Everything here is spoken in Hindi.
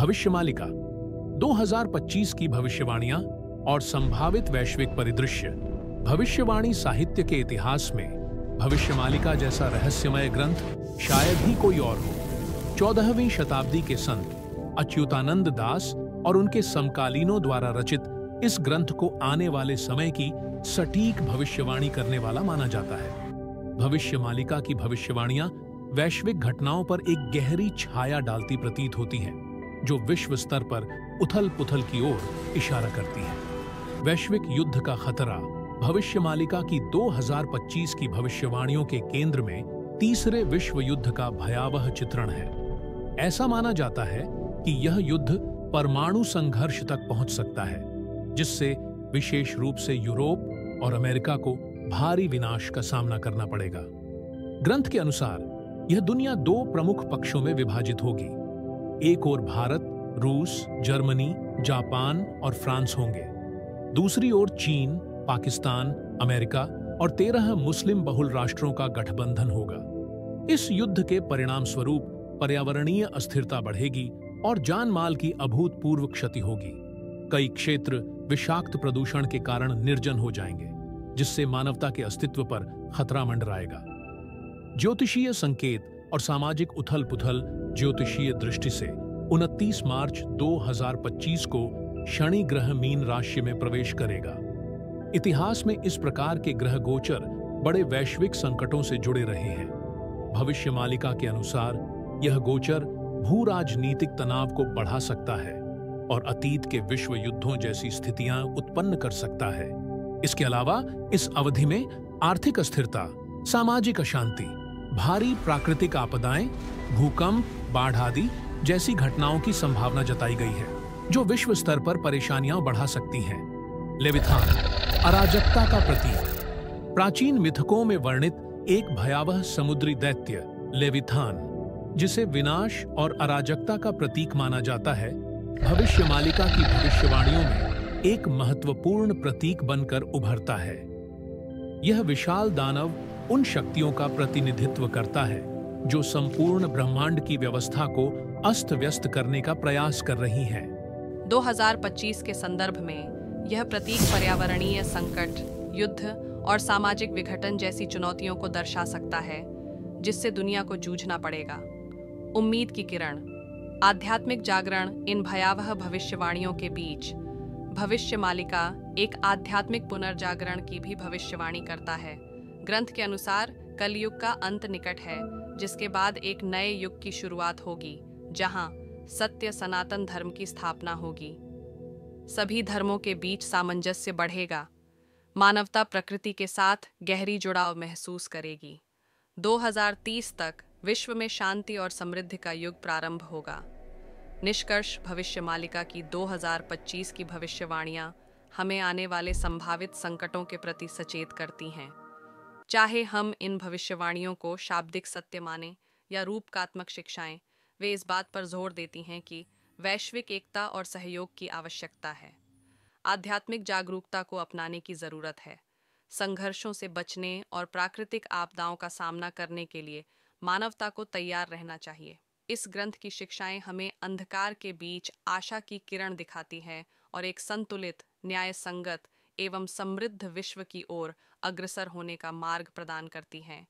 भविष्यमालिका 2025 की भविष्यवाणियां और संभावित वैश्विक परिदृश्य। भविष्यवाणी साहित्य के इतिहास में भविष्यमालिका जैसा रहस्यमय ग्रंथ शायद ही कोई और हो। 14वीं शताब्दी के संत अच्युतानंद दास और उनके समकालीनों द्वारा रचित इस ग्रंथ को आने वाले समय की सटीक भविष्यवाणी करने वाला माना जाता है। भविष्यमालिका की भविष्यवाणियां वैश्विक घटनाओं पर एक गहरी छाया डालती प्रतीत होती हैं, जो विश्व स्तर पर उथल-पुथल की ओर इशारा करती है। वैश्विक युद्ध का खतरा भविष्यमालिका की 2025 की भविष्यवाणियों के केंद्र में तीसरे विश्व युद्ध का भयावह चित्रण है। ऐसा माना जाता है कि यह युद्ध परमाणु संघर्ष तक पहुंच सकता है, जिससे विशेष रूप से यूरोप और अमेरिका को भारी विनाश का सामना करना पड़ेगा। ग्रंथ के अनुसार यह दुनिया दो प्रमुख पक्षों में विभाजित होगी। एक ओर भारत, रूस, जर्मनी, जापान और फ्रांस होंगे। दूसरी ओर चीन, पाकिस्तान, अमेरिका और 13 मुस्लिम बहुल राष्ट्रों का गठबंधन होगा। इस युद्ध के परिणाम स्वरूप पर्यावरणीय अस्थिरता बढ़ेगी और जान माल की अभूतपूर्व क्षति होगी। कई क्षेत्र विषाक्त प्रदूषण के कारण निर्जन हो जाएंगे, जिससे मानवता के अस्तित्व पर खतरा मंडराएगा। ज्योतिषीय संकेत और सामाजिक उथल-पुथल ज्योतिषीय दृष्टि से 29 मार्च 2025 को शनि ग्रह मीन राशि में प्रवेश करेगा। इतिहास में इस प्रकार के ग्रह गोचर बड़े वैश्विक संकटों से जुड़े रहे हैं। भविष्यमालिका के अनुसार यह गोचर भू राजनीतिक तनाव को बढ़ा सकता है और अतीत के विश्व युद्धों जैसी स्थितियां उत्पन्न कर सकता है। इसके अलावा इस अवधि में आर्थिक अस्थिरता, सामाजिक अशांति, भारी प्राकृतिक आपदाएं, भूकंप, बाढ़ आदि जैसी घटनाओं की संभावना जताई गई है, जो विश्व स्तर पर परेशानियां बढ़ा सकती हैं। लेविथान, अराजकता का प्रतीक। प्राचीन मिथकों में वर्णित एक भयावह समुद्री दैत्य लेविथान, जिसे विनाश और अराजकता का प्रतीक माना जाता है, भविष्यमालिका की भविष्यवाणियों में एक महत्वपूर्ण प्रतीक बनकर उभरता है। यह विशाल दानव उन शक्तियों का प्रतिनिधित्व करता है जो संपूर्ण ब्रह्मांड की व्यवस्था को अस्त-व्यस्त करने का प्रयास कर रही हैं। 2025 के संदर्भ में यह प्रतीक पर्यावरणीय संकट, युद्ध और सामाजिक विघटन जैसी चुनौतियों को दर्शा सकता है, जिससे दुनिया को जूझना पड़ेगा। उम्मीद की किरण, आध्यात्मिक जागरण। इन भयावह भविष्यवाणियों के बीच भविष्यमालिका एक आध्यात्मिक पुनर्जागरण की भी भविष्यवाणी करता है। ग्रंथ के अनुसार कलयुग का अंत निकट है, जिसके बाद एक नए युग की शुरुआत होगी, जहां सत्य सनातन धर्म की स्थापना होगी। सभी धर्मों के बीच सामंजस्य बढ़ेगा। मानवता प्रकृति के साथ गहरी जुड़ाव महसूस करेगी। 2030 तक विश्व में शांति और समृद्धि का युग प्रारंभ होगा। निष्कर्ष, भविष्यमालिका की 2025 की भविष्यवाणियां हमें आने वाले संभावित संकटों के प्रति सचेत करती हैं। चाहे हम इन भविष्यवाणियों को शाब्दिक सत्य माने या रूपकात्मक शिक्षाएं, वे इस बात पर जोर देती हैं कि वैश्विक एकता और सहयोग की आवश्यकता है। आध्यात्मिक जागरूकता को अपनाने की जरूरत है। संघर्षों से बचने और प्राकृतिक आपदाओं का सामना करने के लिए मानवता को तैयार रहना चाहिए। इस ग्रंथ की शिक्षाएं हमें अंधकार के बीच आशा की किरण दिखाती हैं और एक संतुलित, न्याय संगत एवं समृद्ध विश्व की ओर अग्रसर होने का मार्ग प्रदान करती हैं।